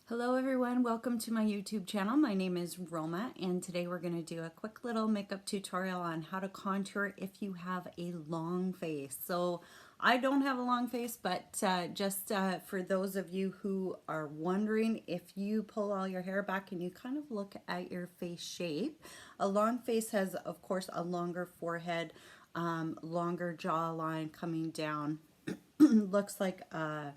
Hello everyone, welcome to my YouTube channel. My name is Roma and today we're going to do a quick little makeup tutorial on how to contour if you have a long face. So I don't have a long face, but just for those of you who are wondering, if you pull all your hair back and you kind of look at your face shape, a long face has of course a longer forehead, longer jawline coming down, looks like a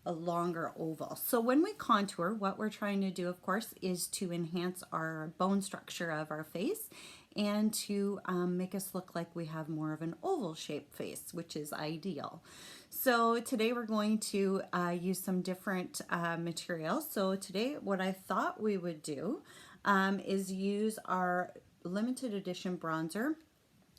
longer oval. So when we contour, what we're trying to do, of course, is to enhance our bone structure of our face and to make us look like we have more of an oval shaped face, which is ideal. So today we're going to use some different materials. So today what I thought we would do is use our limited edition bronzer,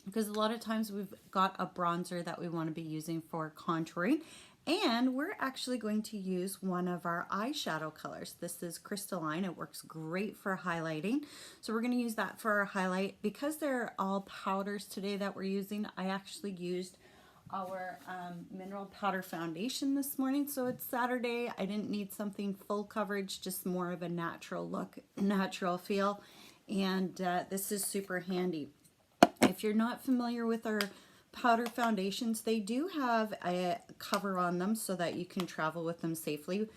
because a lot of times we've got a bronzer that we want to be using for contouring. And we're actually going to use one of our eyeshadow colors. This is crystalline. It works great for highlighting. So we're going to use that for our highlight. Because they're all powders today that we're using, I actually used our mineral powder foundation this morning. So it's Saturday. I didn't need something full coverage, just more of a natural look, natural feel. And this is super handy. If you're not familiar with our powder foundations, they do have a cover on them so that you can travel with them safely.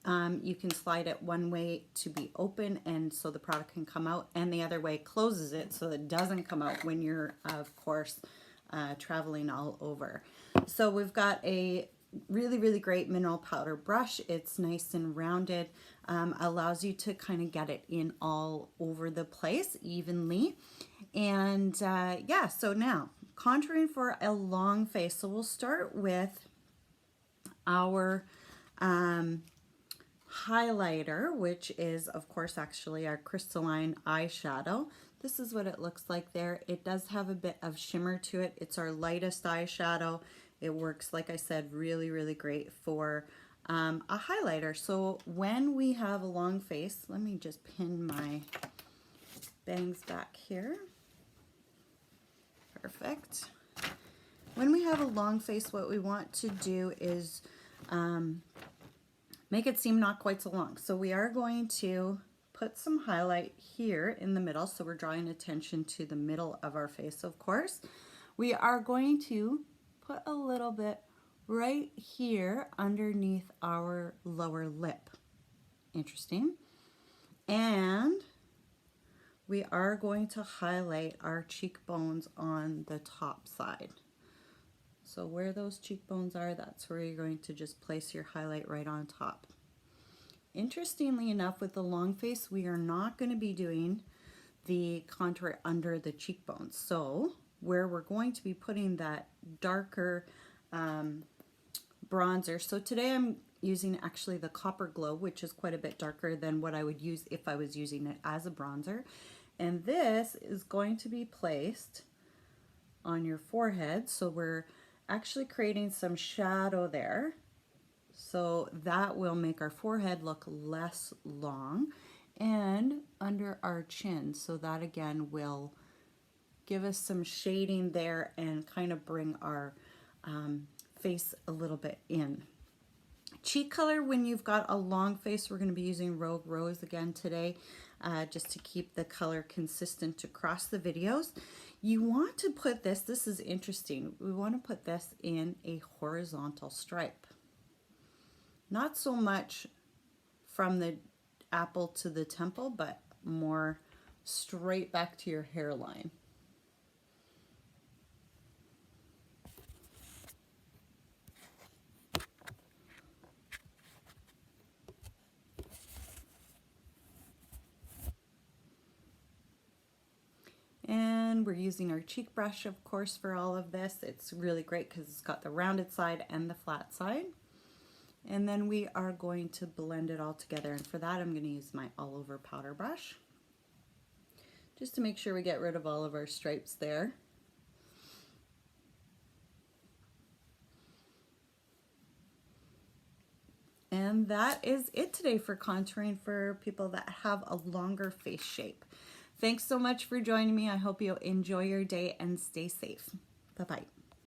You can slide it one way to be open and so the product can come out, and the other way closes it so it doesn't come out when you're of course traveling all over. So we've got a really great mineral powder brush. It's nice and rounded, allows you to kind of get it in all over the place evenly. And yeah, so now contouring for a long face. So we'll start with our highlighter, which is of course actually our crystalline eyeshadow. This is what it looks like there. It does have a bit of shimmer to it. It's our lightest eyeshadow. It works, like I said, really great for a highlighter. So when we have a long face, let me just pin my bangs back here. Perfect. When we have a long face, what we want to do is make it seem not quite so long. So we are going to put some highlight here in the middle. So we're drawing attention to the middle of our face, of course. We are going to put a little bit right here underneath our lower lip. Interesting. And we are going to highlight our cheekbones on the top side. So where those cheekbones are, that's where you're going to just place your highlight right on top. Interestingly enough, with the long face, we are not going to be doing the contour under the cheekbones. So where we're going to be putting that darker bronzer. So today I'm using actually the Copper Glow, which is quite a bit darker than what I would use if I was using it as a bronzer. And this is going to be placed on your forehead. So we're actually creating some shadow there. So that will make our forehead look less long, and under our chin. So that again will give us some shading there and kind of bring our face a little bit in. Cheek color, when you've got a long face, we're going to be using Rogue Rose again today, just to keep the color consistent across the videos. You want to put this is interesting, we want to put this in a horizontal stripe. Not so much from the apple to the temple, but more straight back to your hairline. And we're using our cheek brush, of course, for all of this. It's really great because it's got the rounded side and the flat side. And then we are going to blend it all together. And for that, I'm going to use my all over powder brush, just to make sure we get rid of all of our stripes there. And that is it today for contouring for people that have a longer face shape. Thanks so much for joining me. I hope you enjoy your day and stay safe. Bye-bye.